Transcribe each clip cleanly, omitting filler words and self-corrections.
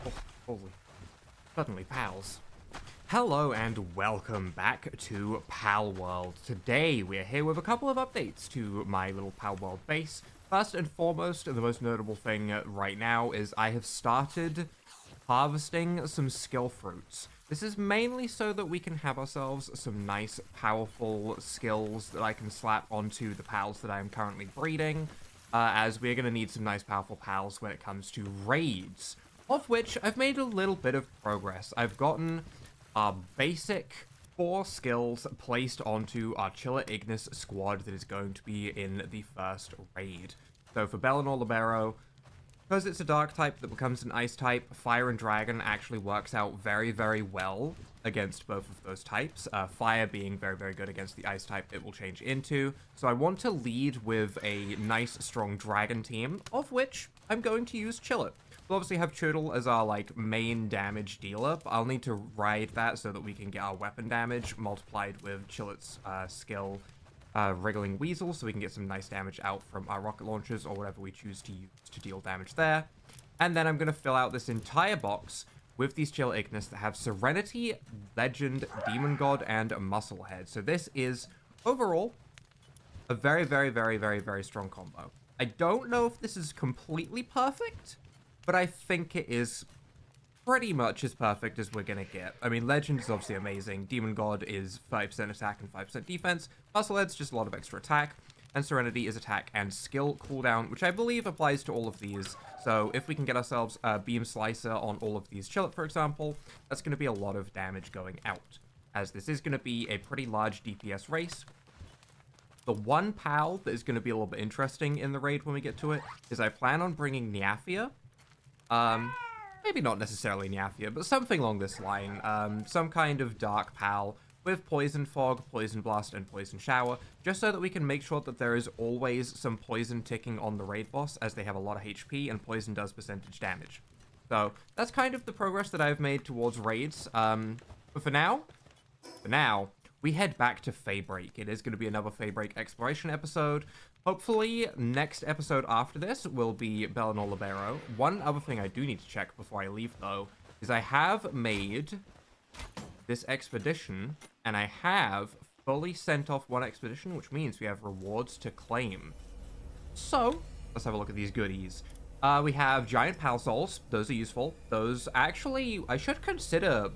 Oh, holy. Suddenly, pals. Hello and welcome back to Palworld. Today we're here with a couple of updates to my little Palworld base. First and foremost, and the most notable thing right now is I have started harvesting some skill fruits. This is mainly so that we can have ourselves some nice, powerful skills that I can slap onto the pals that I am currently breeding, as we're going to need some nice, powerful pals when it comes to raids, of which I've made a little bit of progress. I've gotten our basic 4 skills placed onto our Chiller Ignis squad that is going to be in the first raid. So for Bellinor Libero, because it's a dark type that becomes an ice type, Fire and Dragon actually works out very, very well against both of those types. Fire being very, very good against the ice type it will change into. So I want to lead with a nice, strong Dragon team, of which I'm going to use Chiller. We'll obviously have Choodle as our, main damage dealer, but I'll need to ride that so that we can get our weapon damage multiplied with Chillet's skill, Wriggling Weasel, so we can get some nice damage out from our rocket launchers or whatever we choose to use to deal damage there. And then I'm going to fill out this entire box with these Chiller Ignis that have Serenity, Legend, Demon God, and Musclehead. So this is, overall, a very, very, very, very, very strong combo. I don't know if this is completely perfect, but I think it is pretty much as perfect as we're gonna get. I mean, Legend is obviously amazing. Demon God is 5% attack and 5% defense. Musclehead's just a lot of extra attack. And Serenity is attack and skill cooldown, which I believe applies to all of these. So if we can get ourselves a Beam Slicer on all of these Chillet, for example, that's going to be a lot of damage going out, as this is going to be a pretty large DPS race. The one pal that is going to be a little bit interesting in the raid when we get to it is I plan on bringing Niafia. Maybe not necessarily Niafia, but something along this line. Some kind of dark pal with Poison Fog, Poison Blast, and Poison Shower, just so that we can make sure that there is always some poison ticking on the raid boss, as they have a lot of HP, and poison does percentage damage. So that's kind of the progress that I've made towards raids. But for now, we head back to Feybreak. It is going to be another Feybreak exploration episode. Hopefully, next episode after this will be Bellinor Libero. One other thing I do need to check before I leave, though, is I have made this expedition, and I have fully sent off one expedition, which means we have rewards to claim. So, let's have a look at these goodies. We have Giant Pal Souls. Those are useful. Those, actually, I should consider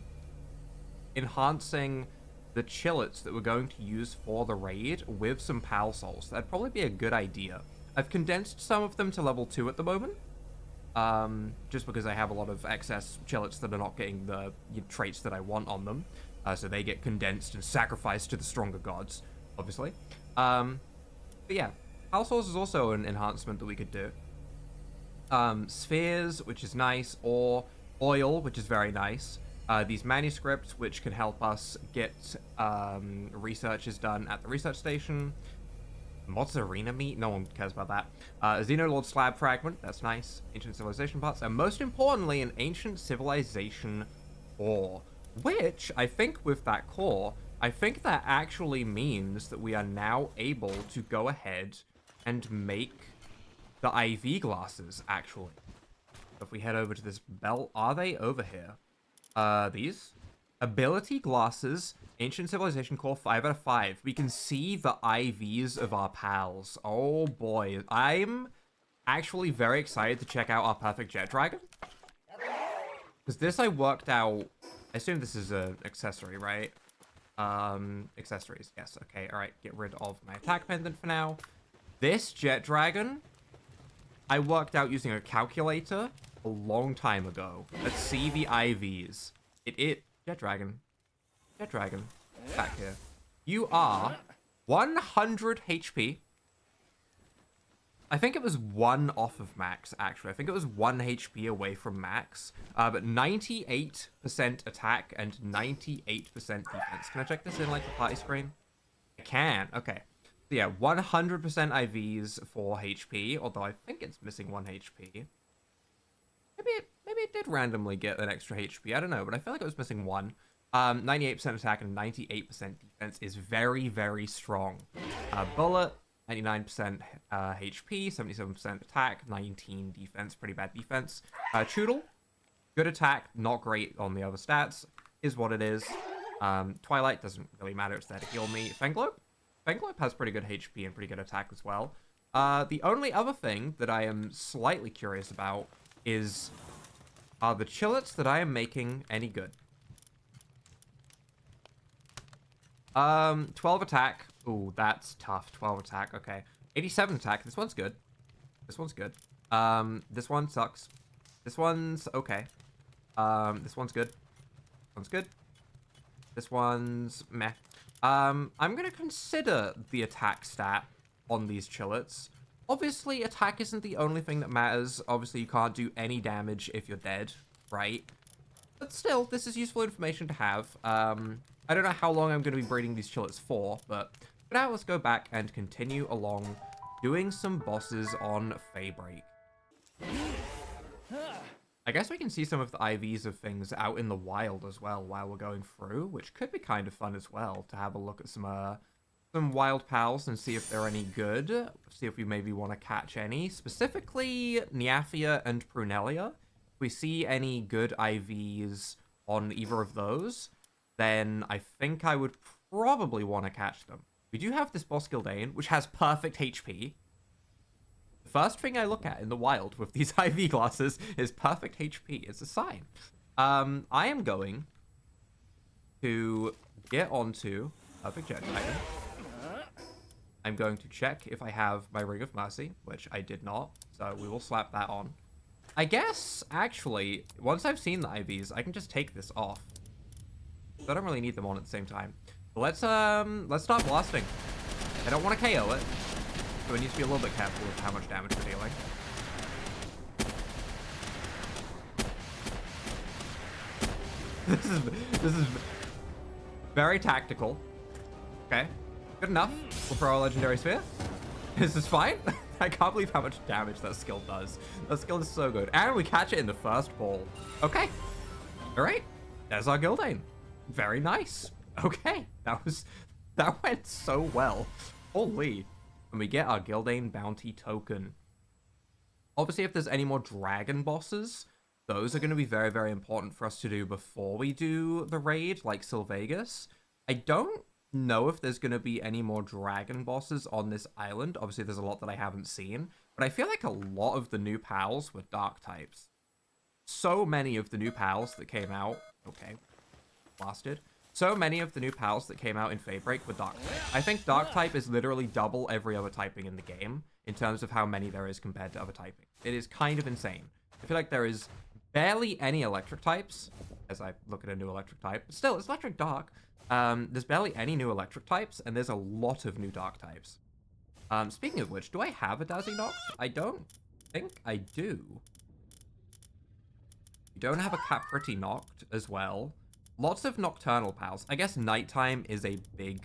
enhancing the Chillets that we're going to use for the raid with some Pal Souls. That'd probably be a good idea. I've condensed some of them to level 2 at the moment, just because I have a lot of excess Chillets that are not getting the traits that I want on them, so they get condensed and sacrificed to the stronger gods, obviously. But yeah, Pal Souls is also an enhancement that we could do. Spheres, which is nice, or oil, which is very nice. These manuscripts, which can help us get researches done at the research station. Mozzarina meat? No one cares about that. Xenolord Slab Fragment, that's nice. Ancient Civilization parts, and most importantly, an Ancient Civilization core. Which, I think with that core, I think that actually means that we are now able to go ahead and make the IV glasses, actually. If we head over to this belt, are they over here? These ability glasses, Ancient Civilization core 5 out of 5. We can see the IVs of our pals. Oh boy, I'm actually very excited to check out our perfect jet dragon, because this I worked out. I assume this is an accessory, right? Accessories, yes. Okay, all right. Get rid of my attack pendant for now. This jet dragon, I worked out using a calculator a long time ago. Let's see the IVs. Jet Dragon, back here. You are 100 HP. I think it was 1 off of max, actually. I think it was 1 HP away from max. But 98% attack and 98% defense. Can I check this in, the party screen? I can, okay. So yeah, 100% IVs for HP, although I think it's missing 1 HP. Maybe it did randomly get an extra HP. I don't know, but I feel like it was missing 1. 98% attack and 98% defense is very, very strong. Bullet, 99% HP, 77% attack, 19 defense, pretty bad defense. Choodle, Good attack, not great on the other stats, is what it is. Twilight doesn't really matter, it's there to heal me. Fenglobe? Fenglobe has pretty good HP and pretty good attack as well. The only other thing that I am slightly curious about is, are the chillets that I am making any good? 12 attack. Ooh, that's tough. 12 attack, okay. 87 attack, this one's good. This one's good. This one sucks. This one's okay. This one's good. This one's good. This one's meh. I'm gonna consider the attack stat on these chillets. Obviously, attack isn't the only thing that matters. Obviously, you can't do any damage if you're dead, right? But still, this is useful information to have. I don't know how long I'm going to be breeding these chillets for now let's go back and continue along doing some bosses on Feybreak. I guess we can see some of the IVs of things out in the wild as well while we're going through, which could be kind of fun as well, to have a look at some wild pals and see if they're any good. See if we maybe want to catch any. Specifically, Niathia and Prunelia. If we see any good IVs on either of those, then I think I would probably want to catch them. We do have this boss Gildane, which has perfect HP. The first thing I look at in the wild with these IV glasses is perfect HP. It's a sign. I am going to get onto Perfect Jet Titan. I'm going to check if I have my Ring of Mercy, which I did not, so we will slap that on. I guess, actually, once I've seen the IVs, I can just take this off. So I don't really need them on at the same time. But let's start blasting. I don't want to KO it, so we need to be a little bit careful with how much damage we're dealing. This is very tactical. Okay, good enough. We'll throw our Legendary Sphere. This is fine. I can't believe how much damage that skill does. That skill is so good. And we catch it in the first ball. Okay. All right. There's our Gildane. Very nice. Okay. That went so well. Holy. And we get our Gildane bounty token. Obviously, if there's any more dragon bosses, those are going to be very, very important for us to do before we do the raid, like Sylvegas. I don't know if there's going to be any more dragon bosses on this island. Obviously, there's a lot that I haven't seen, but I feel like a lot of the new pals were dark types. So many of the new pals that came out... Okay. Blasted. So many of the new pals that came out in Feybreak were dark type. I think dark type is literally double every other typing in the game in terms of how many there is compared to other typing. It is kind of insane. I feel like there is barely any electric types, as I look at a new electric type. But still, it's electric dark. There's barely any new electric types, and there's a lot of new dark types. Speaking of which, do I have a Dazzy Noct? I don't think I do. You don't have a Capriti Noct as well. Lots of nocturnal pals. I guess nighttime is a big,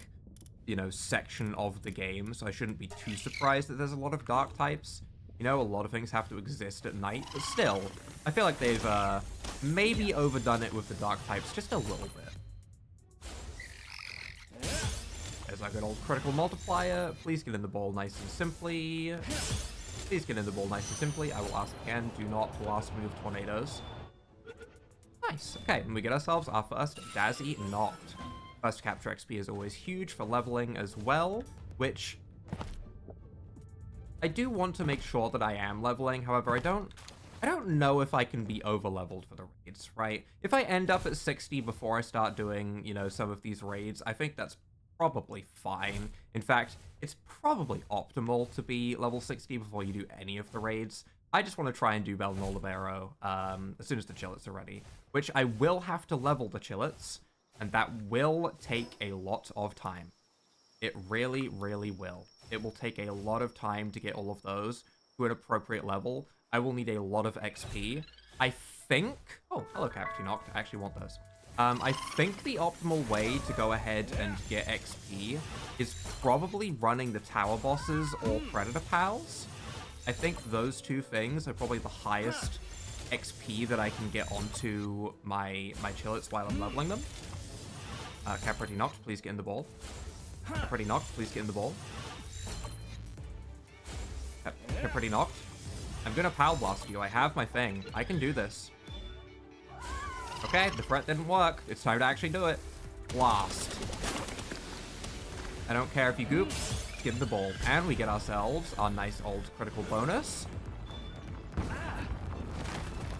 you know, section of the game, so I shouldn't be too surprised that there's a lot of dark types. You know, a lot of things have to exist at night, but still, I feel like they've maybe overdone it with the dark types just a little bit. There's our good old critical multiplier. Please get in the ball nice and simply. Please get in the ball nice and simply. I will ask again, do not blast me with tornadoes. Nice. Okay, and we get ourselves our first Dazzy Noct. First capture XP is always huge for leveling as well, which I do want to make sure that I am leveling. However, I don't know if I can be over-leveled for the raids, right? If I end up at 60 before I start doing, you know, some of these raids, I think that's probably fine. In fact, it's probably optimal to be level 60 before you do any of the raids. I just want to try and do Belnol Libero as soon as the chillets are ready, which I will have to level the chillets, and that will take a lot of time. It really, really will. It will take a lot of time to get all of those to an appropriate level. I will need a lot of XP. I think... Oh, hello, Capriti Noct. I actually want those. I think the optimal way to go ahead and get XP is probably running the tower bosses or predator pals. I think those two things are probably the highest XP that I can get onto my chillets while I'm leveling them. Capriti Noct, please get in the ball. Capriti Noct, please get in the ball. Capriti Noct. I'm gonna Power Blast you. I have my thing. I can do this. Okay, the threat didn't work. It's time to actually do it. Blast. I don't care if you goop. Give the ball. And we get ourselves our nice old critical bonus.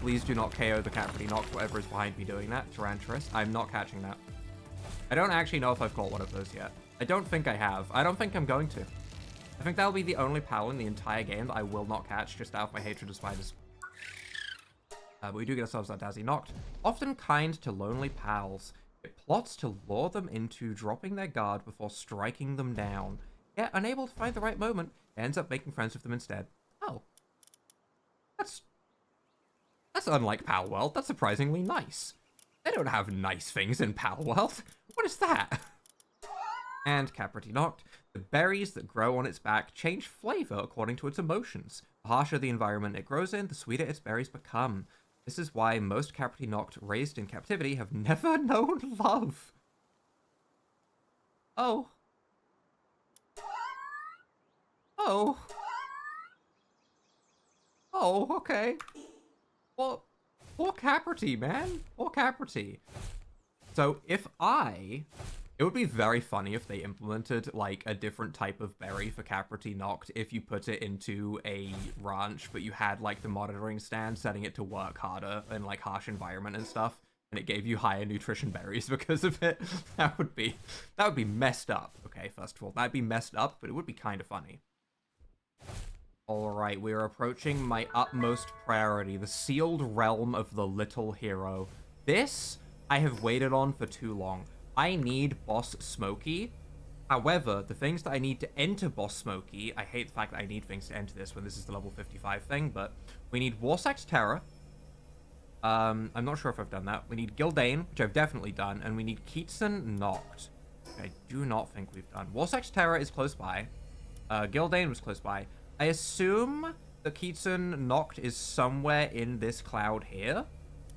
Please do not KO the Caprity Knock, whatever is behind me doing that. Tyrantrus. I'm not catching that. I don't actually know if I've got one of those yet. I don't think I have. I don't think I'm going to. I think that'll be the only PAL in the entire game that I will not catch, just out of my hatred of spiders. But we do get ourselves our Dazzy knocked. Often kind to lonely pals, it plots to lure them into dropping their guard before striking them down. Yet, unable to find the right moment, it ends up making friends with them instead. Oh. That's unlike Palworld. That's surprisingly nice. They don't have nice things in Palworld. What is that? And Caprity knocked. The berries that grow on its back change flavor according to its emotions. The harsher the environment it grows in, the sweeter its berries become. This is why most Caprity knocked raised in captivity have never known love. Oh. Oh. Oh, okay. Well, poor Caprity, man. Poor Caprity. So it would be very funny if they implemented, like, a different type of berry for Caprity Knocked if you put it into a ranch, but you had, like, the monitoring stand setting it to work harder in, like, harsh environment and stuff, and it gave you higher nutrition berries because of it. That would be messed up, okay, first of all. That'd be messed up, but it would be kind of funny. Alright, we are approaching my utmost priority, the sealed realm of the little hero. This, I have waited on for too long. I need Boss Smokey. However, the things that I need to enter Boss Smokey, I hate the fact that I need things to enter this when this is the level 55 thing, but we need Warsac's Terror. I'm not sure if I've done that. We need Gildane, which I've definitely done, and we need Keatson Knocked. I do not think we've done. Warsac's Terror is close by. Gildane was close by. I assume the Keatson Knocked is somewhere in this cloud here,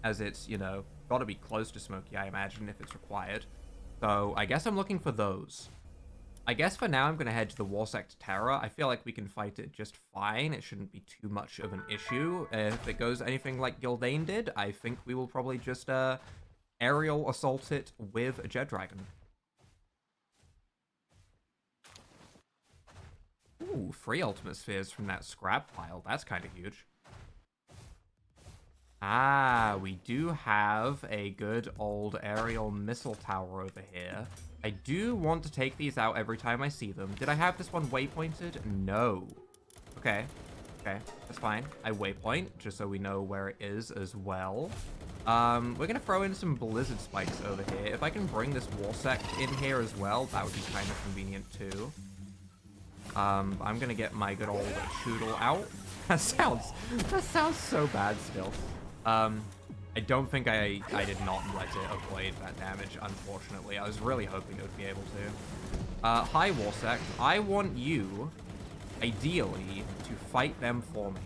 as it's, you know, got to be close to Smokey, I imagine, if it's required. So I guess I'm looking for those. I guess for now I'm going to head to the Warsect Terror. I feel like we can fight it just fine. It shouldn't be too much of an issue. If it goes anything like Gildane did, I think we will probably just aerial assault it with a Jet Dragon. Ooh, 3 Ultimate Spheres from that scrap pile. That's kind of huge. Ah, we do have a good old aerial missile tower over here. I do want to take these out every time I see them. Did I have this one waypointed? No. Okay. Okay, that's fine. I waypoint, just so we know where it is as well. We're going to throw in some Blizzard Spikes over here. If I can bring this Warsect in here as well, that would be kind of convenient too. I'm going to get my good old Choodle out. That sounds so bad still. I don't think I did not let it avoid that damage, unfortunately. I was really hoping it would be able to. Hi, Warsect. I want you, ideally, to fight them for me.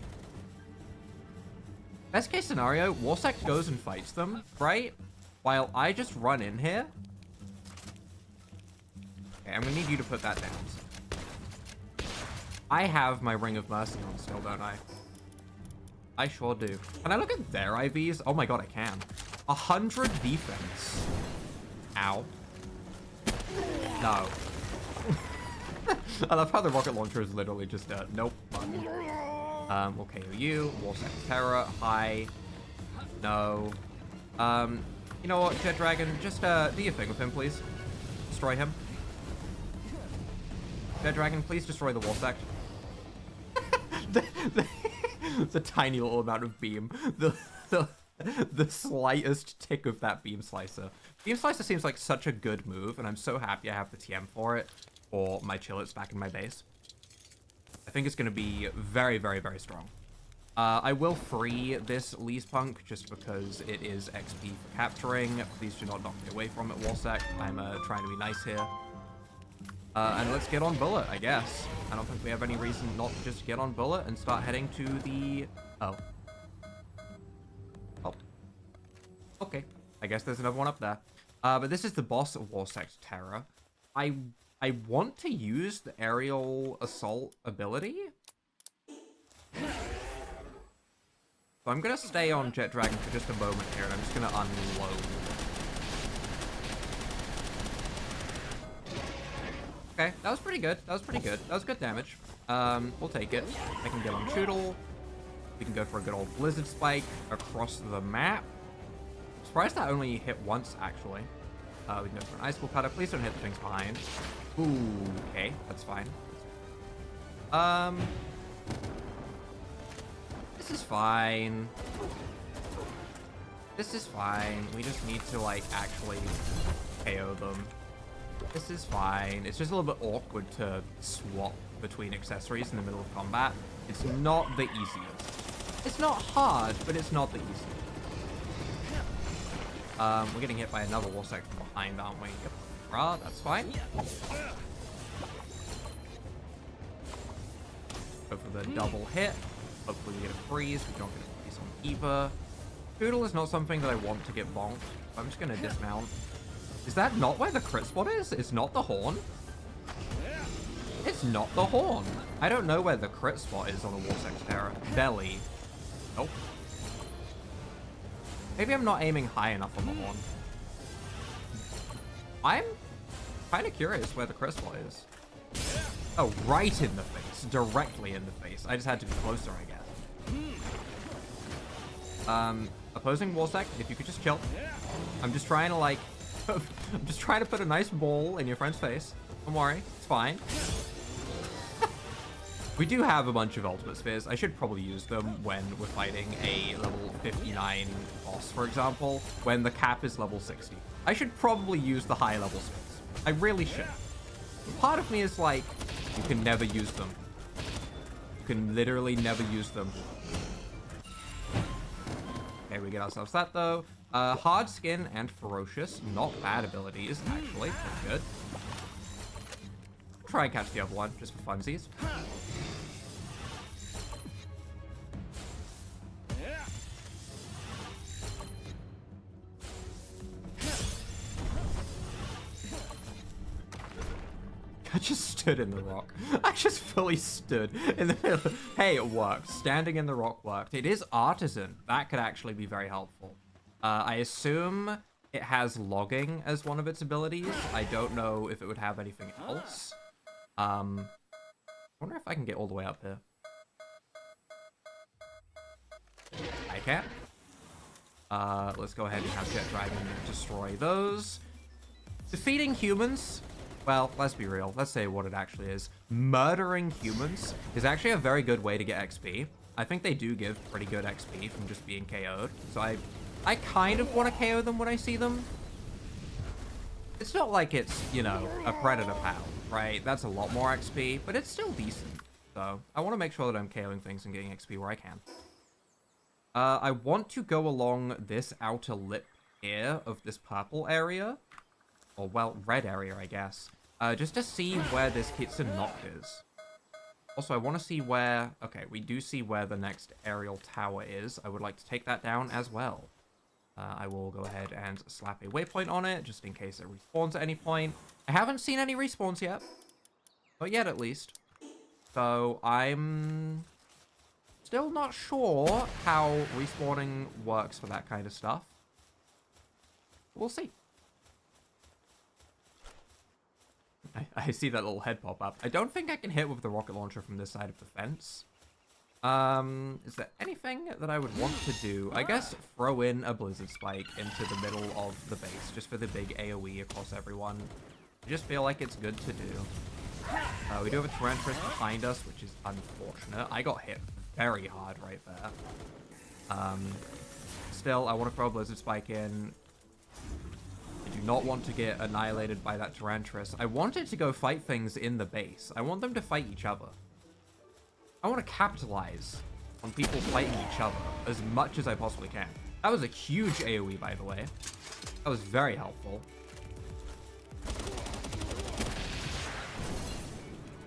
Best case scenario, Warsect goes and fights them, right? While I just run in here. Okay, I'm gonna need you to put that down. I have my Ring of Mercy on still, don't I? I sure do. Can I look at their IVs? Oh my god, I can. 100 defense. Ow. No. I love how the rocket launcher is literally just a nope button. We'll KO you. Warsect Terror. Hi. No. You know what, Jet Dragon? Just do your thing with him, please. Destroy him. Jet Dragon, please destroy the Warsect. The tiny little amount of beam. The slightest tick of that beam slicer. Beam slicer seems like such a good move, and I'm so happy I have the TM for it, for my Chillets back in my base. I think it's going to be very, very, very strong. I will free this Leespunk just because it is XP for capturing. Please do not knock me away from it, Warsect. I'm trying to be nice here. And let's get on Bullet, I guess. I don't think we have any reason not to just get on Bullet and start heading to the... Oh. Oh. Okay. I guess there's another one up there. But this is the boss of Warsect Terror. I want to use the aerial assault ability. So So I'm going to stay on Jet Dragon for just a moment here, and I'm just going to unload. Okay, that was pretty good. That was pretty good. That was good damage. We'll take it. I can get on Choodle. We can go for a good old Blizzard Spike across the map. Surprised that only hit once, actually. We can go for an Icicle Cutter. Please don't hit the things behind. Ooh, okay. That's fine. This is fine. This is fine. We just need to, like, actually KO them. This is fine. It's just a little bit awkward to swap between accessories in the middle of combat. It's not the easiest. It's not hard, but it's not the easiest. We're getting hit by another wall section behind, aren't we? Yep. Rah, that's fine. Go for the double hit. Hopefully we get a freeze. We don't get a freeze on either. Poodle is not something that I want to get bonked. I'm just going to dismount. Is that not where the crit spot is? It's not the horn? It's not the horn. I don't know where the crit spot is on the Warsex Terror. Belly. Nope. Maybe I'm not aiming high enough on the horn. I'm kind of curious where the crit spot is. Oh, right in the face. Directly in the face. I just had to be closer, I guess. Opposing Warsec, if you could just chill. I'm just trying to, like... I'm just trying to put a nice ball in your friend's face. Don't worry. It's fine. We do have a bunch of ultimate spheres. I should probably use them when we're fighting a level 59 boss, for example, when the cap is level 60. I should probably use the high level spheres. I really should. Part of me is like, you can never use them. You can literally never use them. Okay, we get ourselves that, though. Hard Skin and Ferocious. Not bad abilities, actually. Pretty good. Try and catch the other one, just for funsies. I just stood in the rock. I just fully stood in the middle. Hey, it worked. Standing in the rock worked. It is Artisan. That could actually be very helpful. I assume it has logging as one of its abilities. I don't know if it would have anything else. I wonder if I can get all the way up here. I can't. Let's go ahead and have Jet Dragon destroy those. Defeating humans... Well, let's be real. Let's say what it actually is. Murdering humans is actually a very good way to get XP. I think they do give pretty good XP from just being KO'd. So I kind of want to KO them when I see them. It's not like it's, you know, a Predator Pal, right? That's a lot more XP, but it's still decent. So I want to make sure that I'm KOing things and getting XP where I can. I want to go along this outer lip here of this purple area. Or, well, red area, I guess. Just to see where this Kitsen Noct is. Also, I want to see where... Okay, we do see where the next aerial tower is. I would like to take that down as well. I will go ahead and slap a waypoint on it, just in case it respawns at any point. I haven't seen any respawns yet. Not yet, at least. So, I'm... still not sure how respawning works for that kind of stuff. We'll see. I see that little head pop up. I don't think I can hit with the rocket launcher from this side of the fence. Is there anything that I would want to do? I guess throw in a Blizzard Spike into the middle of the base, just for the big AoE across everyone. I just feel like it's good to do. We do have a Tarantulas behind us, which is unfortunate. I got hit very hard right there. Still, I want to throw a Blizzard Spike in. I do not want to get annihilated by that Tarantulas. I wanted to go fight things in the base. I want them to fight each other. I want to capitalize on people fighting each other as much as I possibly can. That was a huge AoE, by the way. That was very helpful.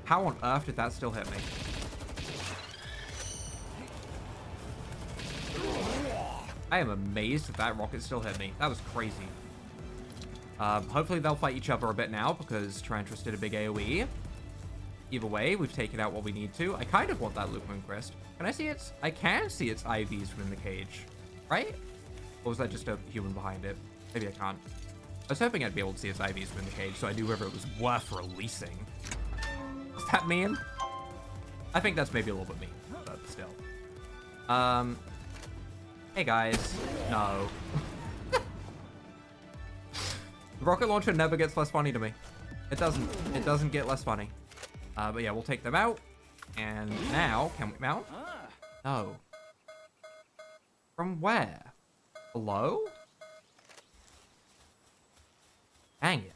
How on earth did that still hit me? I am amazed that rocket still hit me. That was crazy. Hopefully they'll fight each other a bit now, because Tarantulas did a big AoE. Either way, we've taken out what we need to. I kind of want that Lukeman Crest. Can I see its... I can see its IVs from in the cage. Right? Or was that just a human behind it? Maybe I can't. I was hoping I'd be able to see its IVs from in the cage so I knew whether it was worth releasing. Is that mean? I think that's maybe a little bit mean, but still. Hey guys. No. The rocket launcher never gets less funny to me. It doesn't. It doesn't get less funny. But yeah, we'll take them out. And now, can we mount? No. From where? Below? Dang it.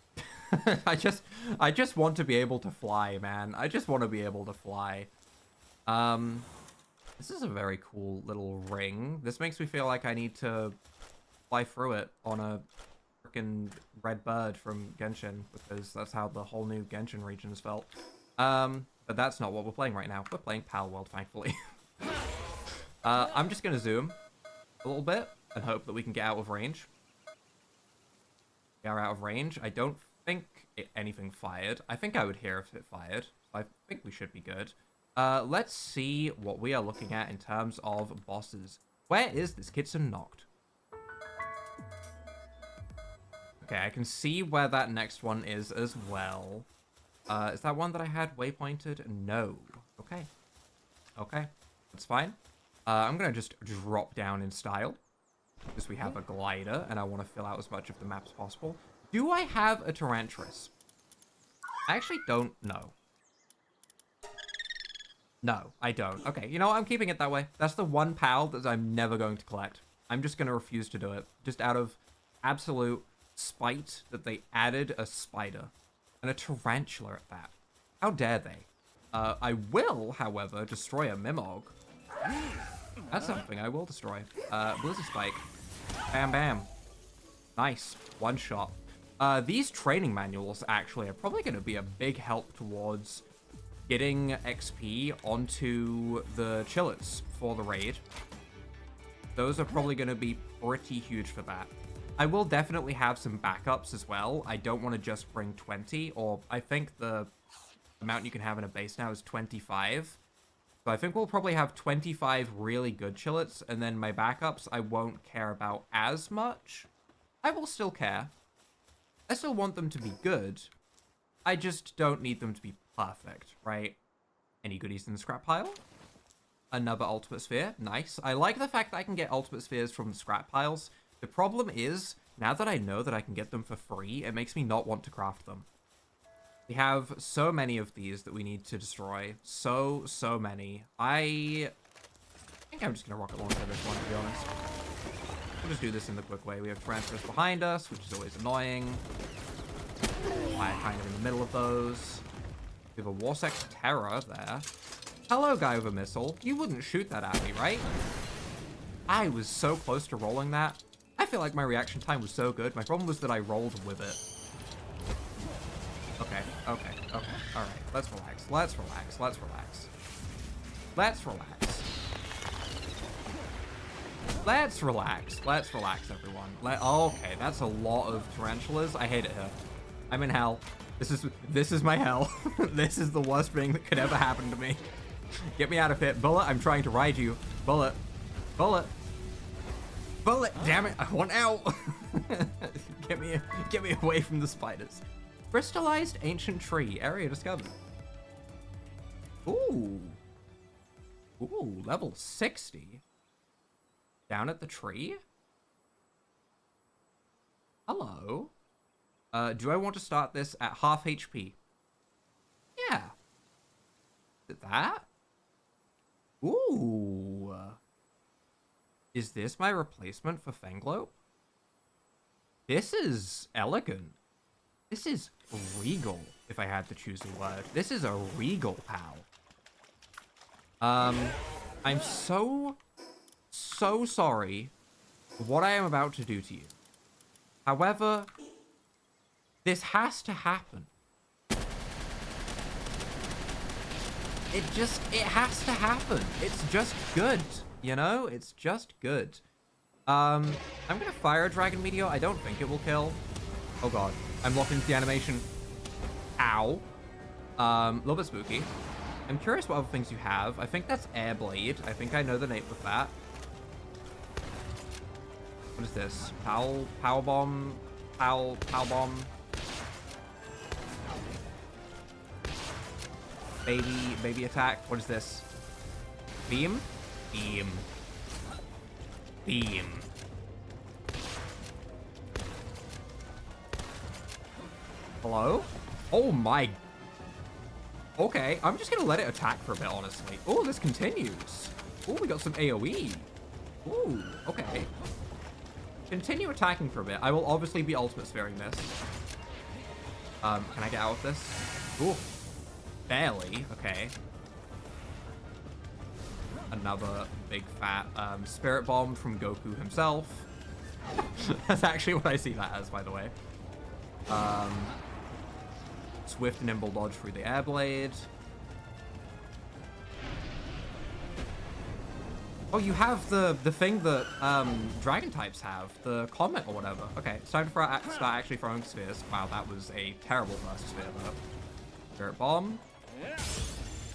I just want to be able to fly, man. I just want to be able to fly. This is a very cool little ring. This makes me feel like I need to fly through it on a freaking red bird from Genshin, because that's how the whole new Genshin region is felt. But that's not what we're playing right now. We're playing Palworld, thankfully. I'm just gonna zoom a little bit and hope that we can get out of range. We are out of range. I don't think anything fired. I think I would hear if it fired. I think we should be good. Let's see what we are looking at in terms of bosses. Where is this Kitsen Noct? Okay, I can see where that next one is as well. Is that one that I had waypointed? No. Okay. Okay. That's fine. I'm going to just drop down in style, because we have a glider, and I want to fill out as much of the map as possible. Do I have a Tarantris? I actually don't know. No, I don't. Okay, you know what? I'm keeping it that way. That's the one PAL that I'm never going to collect. I'm just going to refuse to do it. Just out of absolute spite that they added a spider. And a tarantula at that. How dare they? I will, however, destroy a Mimog. That's something I will destroy. Blizzard Spike. Bam, bam. Nice. One shot. These training manuals, actually, are probably going to be a big help towards getting XP onto the chillets for the raid. Those are probably going to be pretty huge for that. I will definitely have some backups as well. I don't want to just bring 20, or I think the amount you can have in a base now is 25. So I think we'll probably have 25 really good chillets, and then my backups I won't care about as much. I will still care. I still want them to be good. I just don't need them to be perfect, right? Any goodies in the scrap pile? Another ultimate sphere. Nice. I like the fact that I can get ultimate spheres from the scrap piles. The problem is, now that I know that I can get them for free, it makes me not want to craft them. We have so many of these that we need to destroy. So many. I think I'm just going to rocket launch this one, to be honest. We'll just do this in the quick way. We have transfers behind us, which is always annoying. Fire kind of in the middle of those. We have a Warsex Terror there. Hello, guy with a missile. You wouldn't shoot that at me, right? I was so close to rolling that. I feel like my reaction time was so good. My problem was that I rolled with it. Okay. All right. Let's relax. Let's relax. Let's relax, everyone. Okay, that's a lot of tarantulas. I hate it here. I'm in hell. This is my hell. This is the worst thing that could ever happen to me. Get me out of here. Bullet, I'm trying to ride you. Bullet. Damn it, I want out. Get me away from the spiders. Crystallized ancient tree. Area discovered. Ooh, level 60. Down at the tree? Hello. Do I want to start this at half HP? Yeah. Is it that? Ooh. Is this my replacement for Fenglope? This is elegant. This is regal, if I had to choose a word. This is a regal pal. I'm so sorry for what I am about to do to you. However, this has to happen. It has to happen. It's just good, you know? It's just good. I'm gonna fire a Dragon Meteor. I don't think it will kill. Oh god. I'm locked into the animation. Ow. A little bit spooky. I'm curious what other things you have. I think that's Air Blade. I think I know the name of that. What is this? Power Bomb? Power Bomb? Baby attack? What is this? Beam? Beam. Beam. Hello? Oh my... Okay, I'm just gonna let it attack for a bit, honestly. Oh, this continues. Oh, we got some AoE. Ooh, okay. Continue attacking for a bit. I will obviously be ultimate sparing this. Can I get out of this? Ooh. Barely. Okay. Another big fat spirit bomb from Goku himself. That's actually what I see that as, by the way. Swift nimble dodge through the air blade. Oh, you have the thing that dragon types have, the comet or whatever. Okay, it's time to start actually throwing spheres. Wow, that was a terrible first sphere though. Spirit bomb.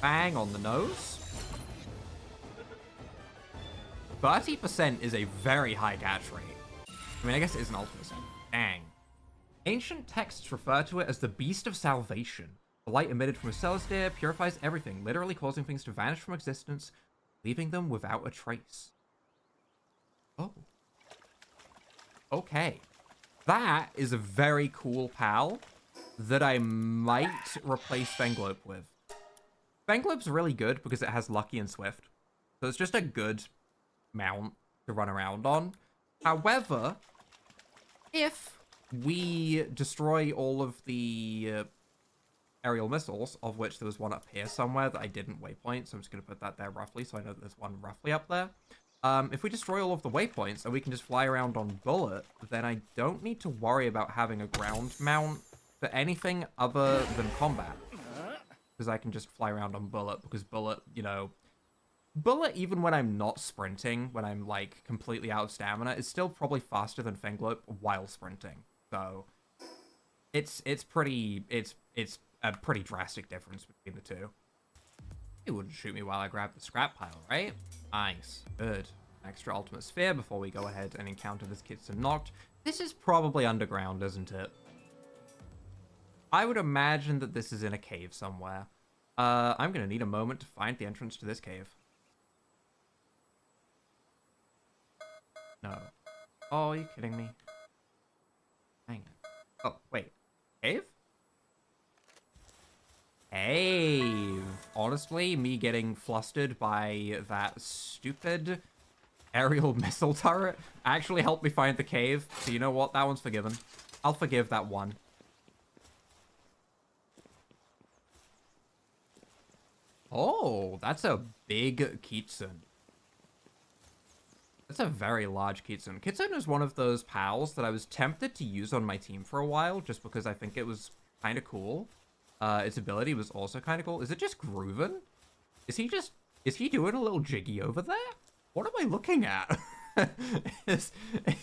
Bang on the nose. 30% is a very high catch rate. I mean, I guess it is an ultimate set. Dang. Ancient texts refer to it as the Beast of Salvation. The light emitted from a celestial purifies everything, literally causing things to vanish from existence, leaving them without a trace. Oh. Okay. That is a very cool pal that I might replace Fenglope with. Fenglope's really good because it has Lucky and Swift. So it's just a good mount to run around on. However, if we destroy all of the aerial missiles, of which there was one up here somewhere that I didn't waypoint, so I'm just going to put that there roughly, so I know that there's one roughly up there. If we destroy all of the waypoints and we can just fly around on Bullet, then I don't need to worry about having a ground mount for anything other than combat. Because I can just fly around on Bullet, because Bullet, you know... Bullet, even when I'm not sprinting, when I'm, like, completely out of stamina, is still probably faster than Fenglope while sprinting. So, it's a pretty drastic difference between the two. You wouldn't shoot me while I grab the scrap pile, right? Nice. Good. Extra ultimate sphere before we go ahead and encounter this Kitsun Noct. This is probably underground, isn't it? I would imagine that this is in a cave somewhere. I'm gonna need a moment to find the entrance to this cave. No. Oh, are you kidding me? Hang on. Oh, wait. Cave? Cave. Honestly, me getting flustered by that stupid aerial missile turret actually helped me find the cave. So you know what? That one's forgiven. I'll forgive that one. Oh, that's a big Kitsun. That's a very large Kitsun. Kitsun is one of those pals that I was tempted to use on my team for a while, just because I think it was kind of cool. Its ability was also kind of cool. Is it just grooving? Is he doing a little jiggy over there? What am I looking at? is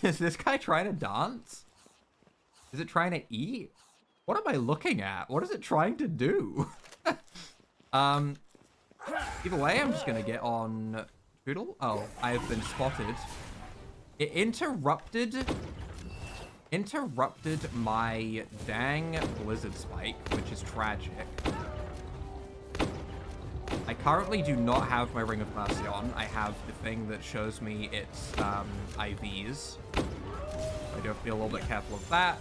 this guy trying to dance? Is it trying to eat? What am I looking at? What is it trying to do? Either way, I'm just gonna get on Poodle. Oh, I have been spotted. It interrupted my dang Blizzard Spike, which is tragic. I currently do not have my Ring of Mercy on. I have the thing that shows me its IVs. I do have to be a little bit careful of that.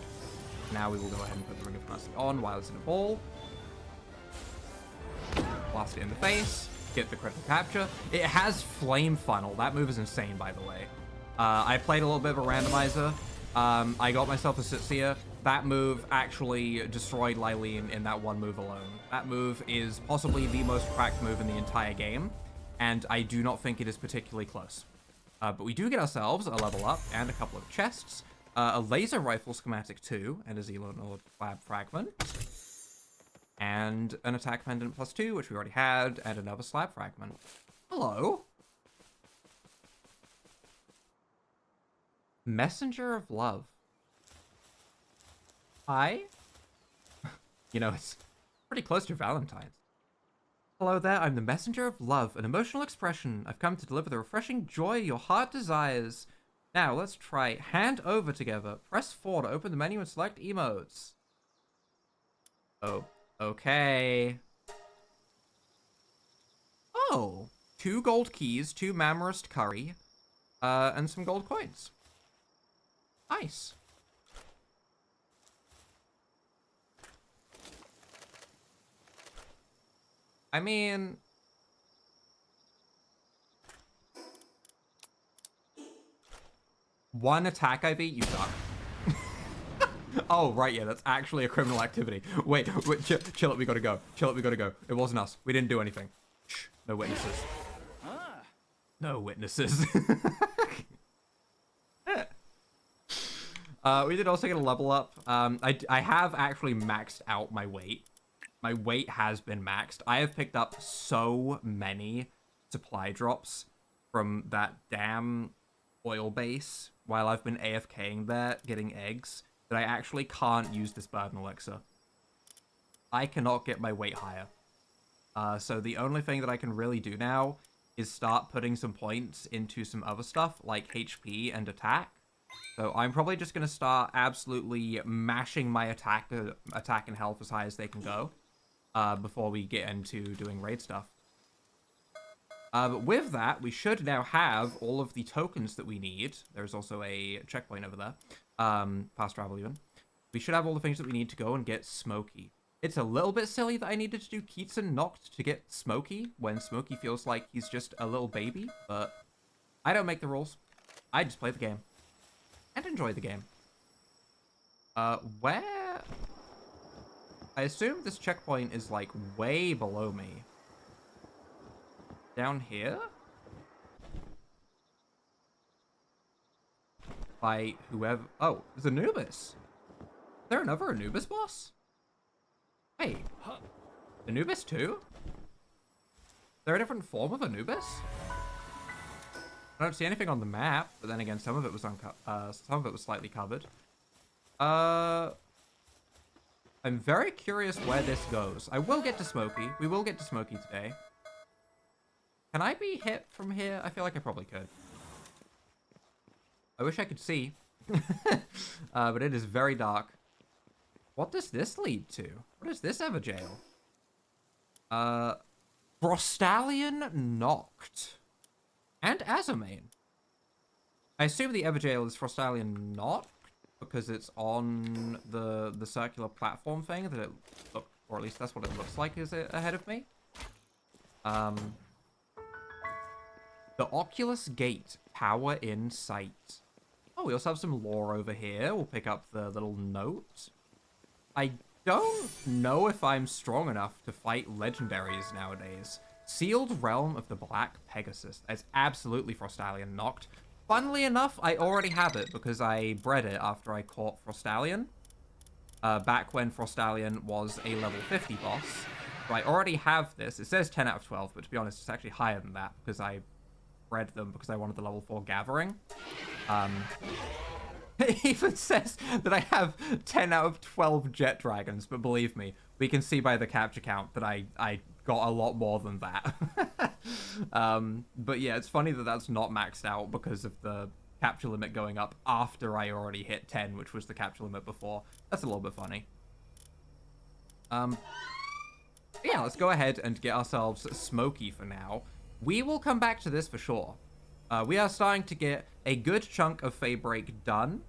Now we will go ahead and put the Ring of Mercy on while it's in a ball. Blast it in the face. Get the critical capture. It has Flame Funnel. That move is insane, by the way. I played a little bit of a randomizer. I got myself a Sitsia. That move actually destroyed Lylene in that one move alone. That move is possibly the most cracked move in the entire game, and I do not think it is particularly close. But we do get ourselves a level up and a couple of chests, a laser rifle schematic 2, and a Xenonord Lab Fragment. And an attack pendant +2, which we already had, and another slab fragment. Hello. Messenger of Love. Hi. You know, Pretty close to Valentine's. Hello there, I'm the messenger of love, an emotional expression. I've come to deliver the refreshing joy your heart desires. Now, let's try hand over together. Press 4 to open the menu and select emotes. Oh, okay. Oh, 2 gold keys, 2 Mamorist curry, and some gold coins. Nice. I mean... One attack I beat, you suck. Oh, right, yeah, that's actually a criminal activity. Wait, chill it, we gotta go. Chill it, we gotta go. It wasn't us. We didn't do anything. Shh, no witnesses. No witnesses. We did also get a level up. I have actually maxed out my weight. My weight has been maxed. I have picked up so many supply drops from that damn oil base while I've been AFKing there getting eggs that I actually can't use this burden elixir. I cannot get my weight higher. So the only thing that I can really do now is start putting some points into some other stuff like HP and attack. So I'm probably just going to start absolutely mashing my attack and health as high as they can go before we get into doing raid stuff. But with that, we should now have all of the tokens that we need. There's also a checkpoint over there. Fast travel even. We should have all the things that we need to go and get Smokey. It's a little bit silly that I needed to do Keats and Noct to get Smokey when Smokey feels like he's just a little baby, but I don't make the rules. I just play the game. And enjoy the game. Where? I assume this checkpoint is like way below me. Down here? By whoever... Oh, there's Anubis. Is there another Anubis boss? Wait. Anubis too? Is there a different form of Anubis? I don't see anything on the map, but then again, some of it was slightly covered. I'm very curious where this goes. I will get to Smokey. We will get to Smokey today. Can I be hit from here? I feel like I probably could. I wish I could see. But it is very dark. What does this lead to? What is this Everjail? Frostallion Noct. And Azurmane. I assume the Everjail is Frostallion Noct because it's on the circular platform thing that it look, or at least that's what it looks like is it ahead of me. The Oculus Gate, power in sight. Oh, we also have some lore over here. We'll pick up the little note. I don't know if I'm strong enough to fight legendaries nowadays. Sealed Realm of the Black Pegasus. That's absolutely Frostallion Noct. Funnily enough, I already have it because I bred it after I caught Frostallion. Back when Frostallion was a level 50 boss. So I already have this. It says 10 out of 12, but to be honest, it's actually higher than that because I bred them because I wanted the level 4 gathering. It even says that I have 10 out of 12 jet dragons, but believe me, we can see by the capture count that I got a lot more than that. But yeah, it's funny that that's not maxed out because of the capture limit going up after I already hit 10, which was the capture limit before. That's a little bit funny. Yeah, let's go ahead and get ourselves Smokey for now. We will come back to this for sure. We are starting to get a good chunk of Feybreak done.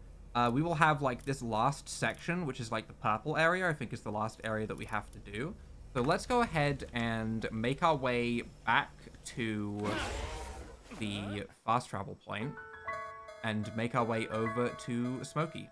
We will have like this last section, which is like the purple area, I think is the last area that we have to do. So let's go ahead and make our way back to the fast travel point and make our way over to Smokey.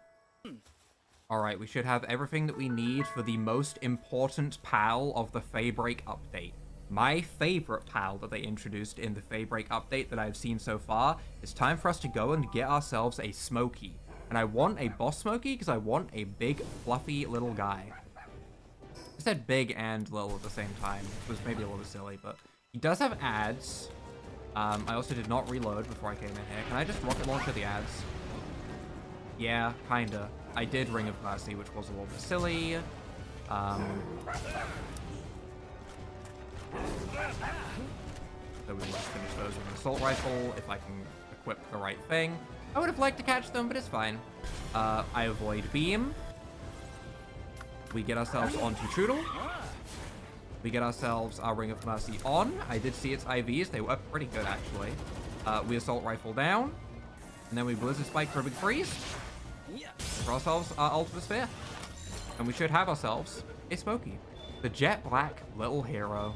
All right, we should have everything that we need for the most important pal of the Feybreak update. My favorite pal that they introduced in the Feybreak update that I've seen so far. It's time for us to go and get ourselves a Smokey. And I want a boss Smokey because I want a big, fluffy little guy. I said big and little at the same time, which was maybe a little silly, but he does have ads. I also did not reload before I came in here. Can I just rocket launcher the ads? Yeah, kinda. I did Ring of Mercy, which was a little bit silly. So we will just finish those with an assault rifle if I can equip the right thing. I would have liked to catch them, but it's fine. I avoid beam. We get ourselves onto Trudel. We get ourselves our Ring of Mercy on. I did see its IVs. They were pretty good, actually. We assault rifle down. And then we Blizzard Spike for a big freeze. For ourselves our Ultimate Sphere. And we should have ourselves a Smokey. The jet black little hero.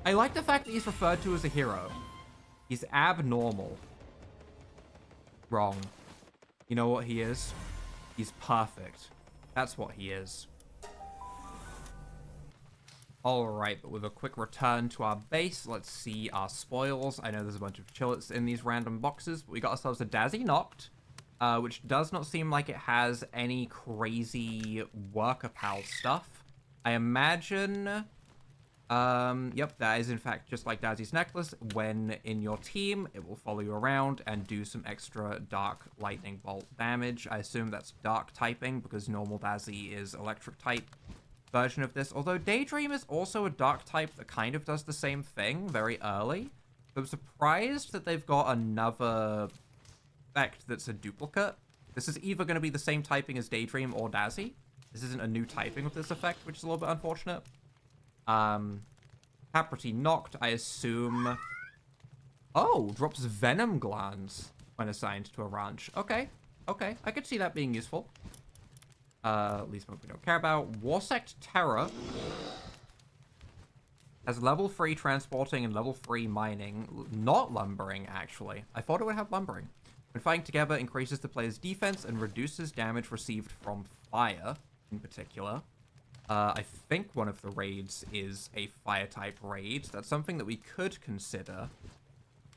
I like the fact that he's referred to as a hero. He's abnormal. Wrong. You know what he is? He's perfect. That's what he is. Alright, but with a quick return to our base, let's see our spoils. I know there's a bunch of chillets in these random boxes, but we got ourselves a Dazzy Noct, which does not seem like it has any crazy worker pal stuff. I imagine... yep, that is in fact just like Dazzy's necklace. When in your team, it will follow you around and do some extra dark lightning bolt damage. I assume that's dark typing because normal Dazzy is electric type version of this. Although Daydream is also a dark type that kind of does the same thing very early. I'm surprised that they've got another effect that's a duplicate. This is either going to be the same typing as Daydream or Dazzy. This isn't a new typing of this effect, which is a little bit unfortunate. Caprity Noct, I assume... Oh, drops Venom Glands when assigned to a ranch. Okay, okay, I could see that being useful. At least what we don't care about. Warsect Terror has level 3 transporting and level 3 mining. Not lumbering, actually. I thought it would have lumbering. When fighting together, increases the player's defense and reduces damage received from fire, in particular. I think one of the raids is a fire-type raid. That's something that we could consider.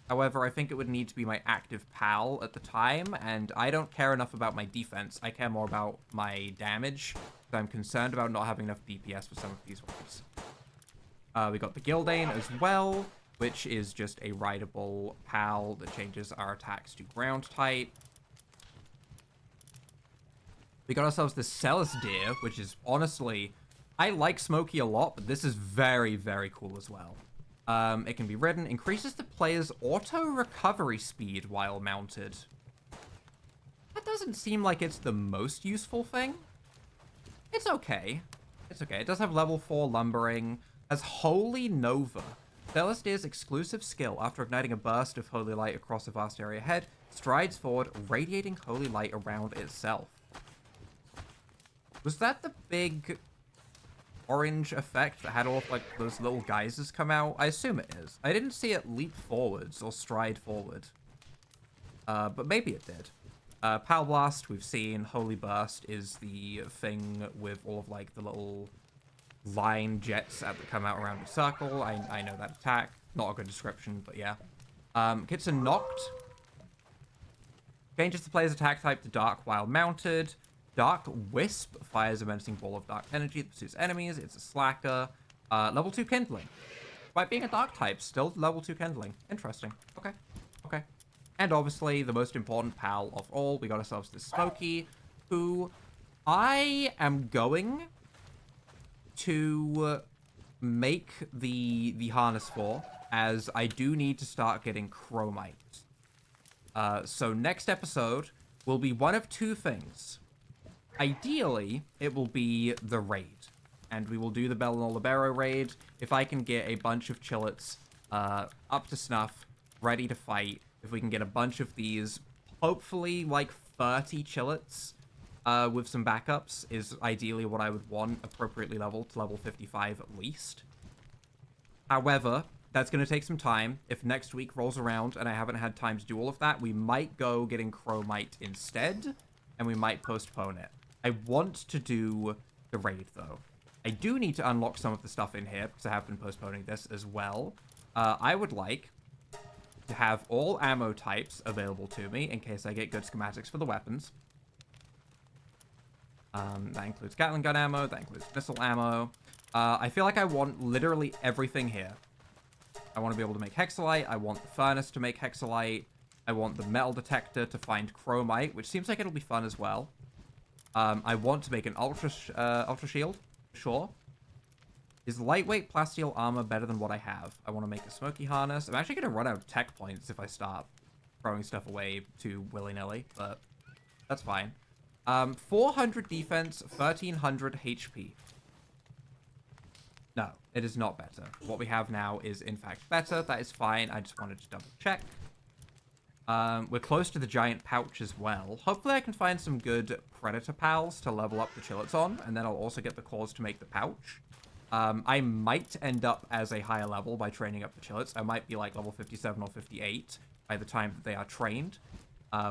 However, I think it would need to be my active pal at the time, and I don't care enough about my defense. I care more about my damage, so I'm concerned about not having enough DPS for some of these raids. We got the Gildane as well, which is just a rideable pal that changes our attacks to ground type. We got ourselves the Celestia, which is honestly... I like Smokey a lot, but this is very, very cool as well. It can be ridden. Increases the player's auto-recovery speed while mounted. That doesn't seem like it's the most useful thing. It's okay. It's okay. It does have level 4 lumbering. As Holy Nova. Celestia's exclusive skill, after igniting a burst of holy light across a vast area ahead, strides forward, radiating holy light around itself. Was that the big... orange effect that had all of, like, those little geysers come out? I assume it is. I didn't see it leap forwards or stride forward. But maybe it did. Pal Blast, we've seen. Holy Burst is the thing with all of, like, the little line jets that come out around a circle. I know that attack. Not a good description, but yeah. Kitsen Noct. Changes the player's attack type to Dark while mounted. Dark Wisp fires a menacing ball of dark energy that pursues enemies. It's a slacker. Level 2 Kindling. Despite being a dark type, still level 2 Kindling. Interesting. Okay. Okay. And obviously, the most important pal of all, we got ourselves this Smokey, who I am going to make the harness for, as I do need to start getting Chromite. So next episode will be one of two things. Ideally, it will be the raid, and we will do the Bell and Libero raid. If I can get a bunch of chillets up to snuff, ready to fight, if we can get a bunch of these, hopefully like 30 chillets with some backups is ideally what I would want, appropriately leveled to level 55 at least. However, that's going to take some time. If next week rolls around and I haven't had time to do all of that, we might go getting Chromite instead, and we might postpone it. I want to do the raid, though. I do need to unlock some of the stuff in here, because I have been postponing this as well. I would like to have all ammo types available to me, in case I get good schematics for the weapons. That includes Gatling gun ammo, that includes missile ammo. I feel like I want literally everything here. I want to be able to make Hexalite, I want the furnace to make Hexalite, I want the metal detector to find Chromite, which seems like it'll be fun as well. I want to make an Ultra Shield, sure. Is lightweight plasteel armor better than what I have? I want to make a smoky harness. I'm actually going to run out of tech points if I start throwing stuff away too willy-nilly, but that's fine. 400 defense, 1300 HP. No, it is not better. What we have now is, in fact, better. That is fine. I just wanted to double check. We're close to the giant pouch as well. Hopefully I can find some good predator pals to level up the chillets on, and then I'll also get the cores to make the pouch. I might end up as a higher level by training up the chillets. I might be like level 57 or 58 by the time that they are trained.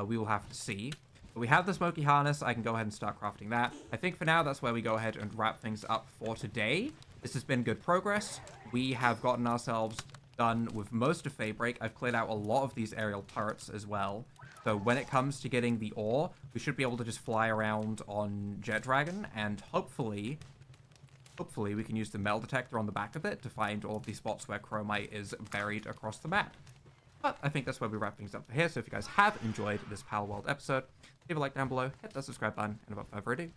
We will have to see. But we have the smoky harness. I can go ahead and start crafting that. I think for now, that's where we go ahead and wrap things up for today. This has been good progress. We have gotten ourselves done with most of Feybreak. I've cleared out a lot of these aerial turrets as well. So when it comes to getting the ore, we should be able to just fly around on Jet Dragon, and hopefully we can use the metal detector on the back of it to find all of these spots where chromite is buried across the map. But I think that's where we wrap things up for here. So if you guys have enjoyed this Palworld episode, leave a like down below, hit that subscribe button, and without further ado,